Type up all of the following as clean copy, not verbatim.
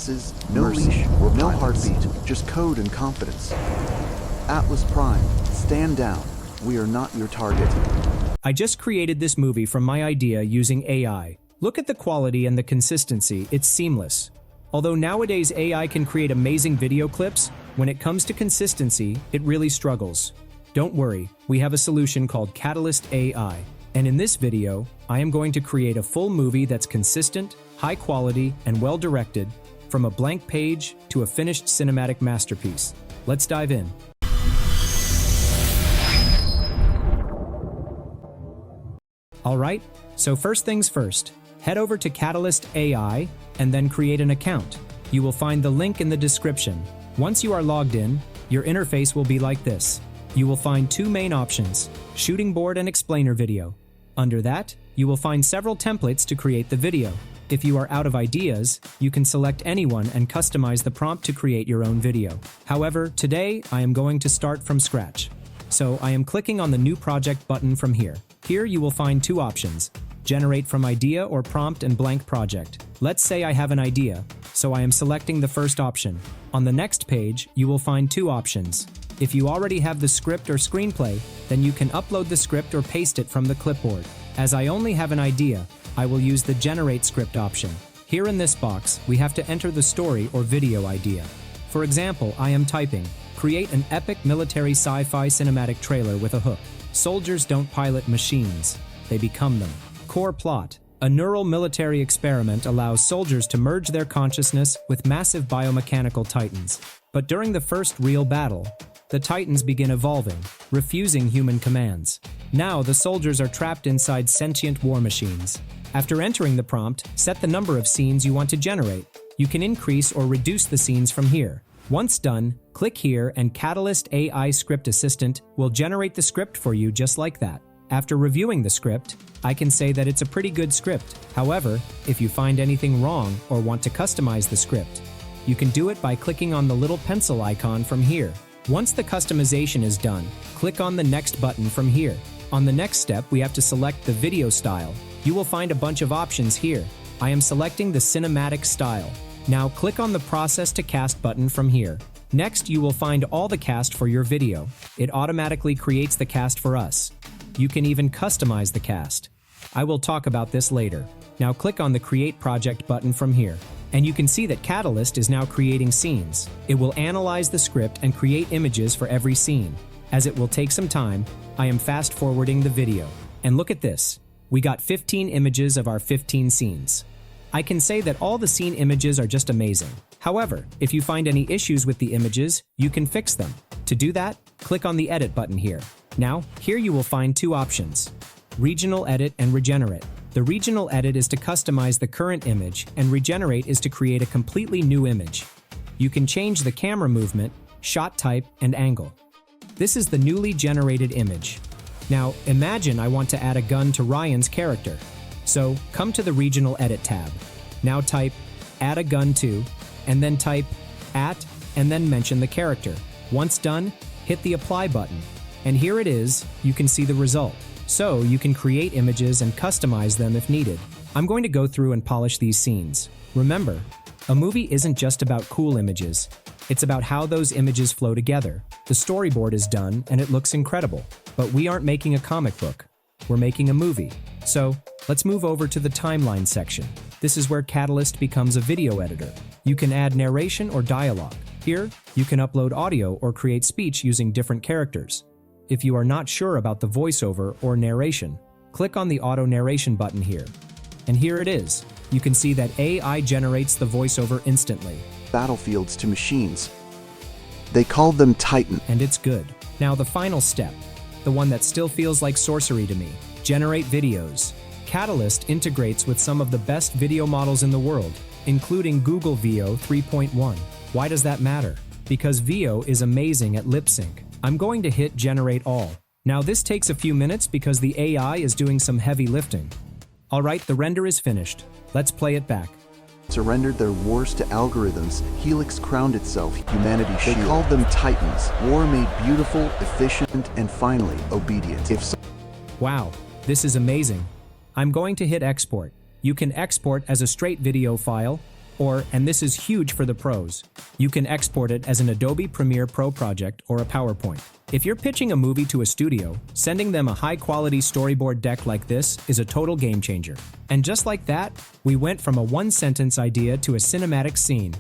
No leash, no heartbeat, just code and confidence. Atlas Prime, stand down. We are not your target. I just created this movie from my idea using AI. Look at the quality and the consistency, it's seamless. Although nowadays AI can create amazing video clips, when it comes to consistency, it really struggles. Don't worry, we have a solution called Katalist AI. And in this video, I am going to create a full movie that's consistent, high quality, and well directed, from a blank page to a finished cinematic masterpiece. Let's dive in. Alright, so first things first, head over to Katalist AI and then create an account. You will find the link in the description. Once you are logged in, your interface will be like this. You will find two main options, shooting board and explainer video. Under that, you will find several templates to create the video. If you are out of ideas, you can select anyone and customize the prompt to create your own video. However, today I am going to start from scratch. So I am clicking on the New Project button from here. Here you will find two options, generate from idea or prompt and blank project. Let's say I have an idea, so I am selecting the first option. On the next page, you will find two options. If you already have the script or screenplay, then you can upload the script or paste it from the clipboard. As I only have an idea, I will use the Generate Script option. Here in this box, we have to enter the story or video idea. For example, I am typing, create an epic military sci-fi cinematic trailer with a hook. Soldiers don't pilot machines, they become them. Core plot. A neural military experiment allows soldiers to merge their consciousness with massive biomechanical titans. But during the first real battle, the titans begin evolving, refusing human commands. Now the soldiers are trapped inside sentient war machines. After entering the prompt, set the number of scenes you want to generate. You can increase or reduce the scenes from here. Once done, click here and Katalist AI Script Assistant will generate the script for you just like that. After reviewing the script, I can say that it's a pretty good script. However, if you find anything wrong or want to customize the script, you can do it by clicking on the little pencil icon from here. Once the customization is done, click on the Next button from here. On the next step, we have to select the video style. You will find a bunch of options here. I am selecting the cinematic style. Now click on the Process to Cast button from here. Next, you will find all the cast for your video. It automatically creates the cast for us. You can even customize the cast. I will talk about this later. Now click on the Create Project button from here. And you can see that Katalist is now creating scenes. It will analyze the script and create images for every scene. As it will take some time, I am fast forwarding the video. And look at this. We got 15 images of our 15 scenes. I can say that all the scene images are just amazing. However, if you find any issues with the images, you can fix them. To do that, click on the Edit button here. Now, here you will find two options, Regional Edit and Regenerate. The Regional Edit is to customize the current image, and Regenerate is to create a completely new image. You can change the camera movement, shot type, and angle. This is the newly generated image. Now, imagine I want to add a gun to Ryan's character. So, come to the Regional Edit tab. Now type, add a gun to, and then type, at, and then mention the character. Once done, hit the Apply button. And here it is, you can see the result. So, you can create images and customize them if needed. I'm going to go through and polish these scenes. Remember, a movie isn't just about cool images. It's about how those images flow together. The storyboard is done and it looks incredible. But we aren't making a comic book. We're making a movie. So, let's move over to the timeline section. This is where Katalist becomes a video editor. You can add narration or dialogue. Here, you can upload audio or create speech using different characters. If you are not sure about the voiceover or narration, click on the Auto Narration button here. And here it is. You can see that AI generates the voiceover instantly. Battlefields to machines. They called them Titan. And it's good. Now the final step, the one that still feels like sorcery to me. Generate videos. Katalist integrates with some of the best video models in the world, including Google Veo 3.1. Why does that matter? Because Veo is amazing at lip sync. I'm going to hit Generate All. Now this takes a few minutes because the AI is doing some heavy lifting. Alright, the render is finished. Let's play it back. Surrendered their wars to algorithms, Helix crowned itself humanity's shield. They called them Titans. War made beautiful, efficient, and finally obedient. Wow, this is amazing. I'm going to hit Export. You can export as a straight video file, Or, and this is huge for the pros, you can export it as an Adobe Premiere Pro project or a PowerPoint. If you're pitching a movie to a studio, sending them a high-quality storyboard deck like this is a total game changer. And just like that, we went from a one-sentence idea to a cinematic scene.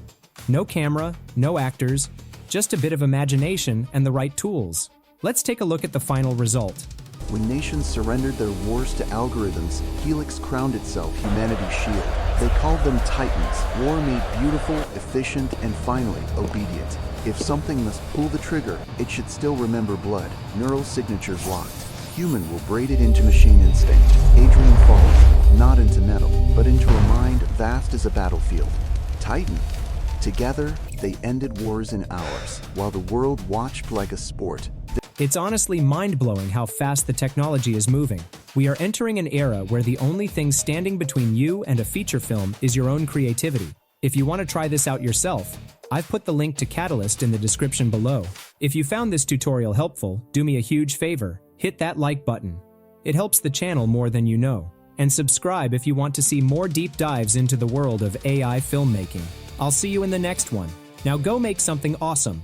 No camera, no actors, just a bit of imagination and the right tools. Let's take a look at the final result. When nations surrendered their wars to algorithms, Helix crowned itself humanity's shield. They called them Titans. War made beautiful, efficient, and finally, obedient. If something must pull the trigger, it should still remember blood. Neural signatures locked. Human will braid it into machine instinct. Adrian followed, not into metal, but into a mind vast as a battlefield. Titan. Together, they ended wars in hours, while the world watched like a sport. It's honestly mind-blowing how fast the technology is moving. We are entering an era where the only thing standing between you and a feature film is your own creativity. If you want to try this out yourself, I've put the link to Katalist in the description below. If you found this tutorial helpful, do me a huge favor, hit that like button. It helps the channel more than you know. And subscribe if you want to see more deep dives into the world of AI filmmaking. I'll see you in the next one. Now go make something awesome.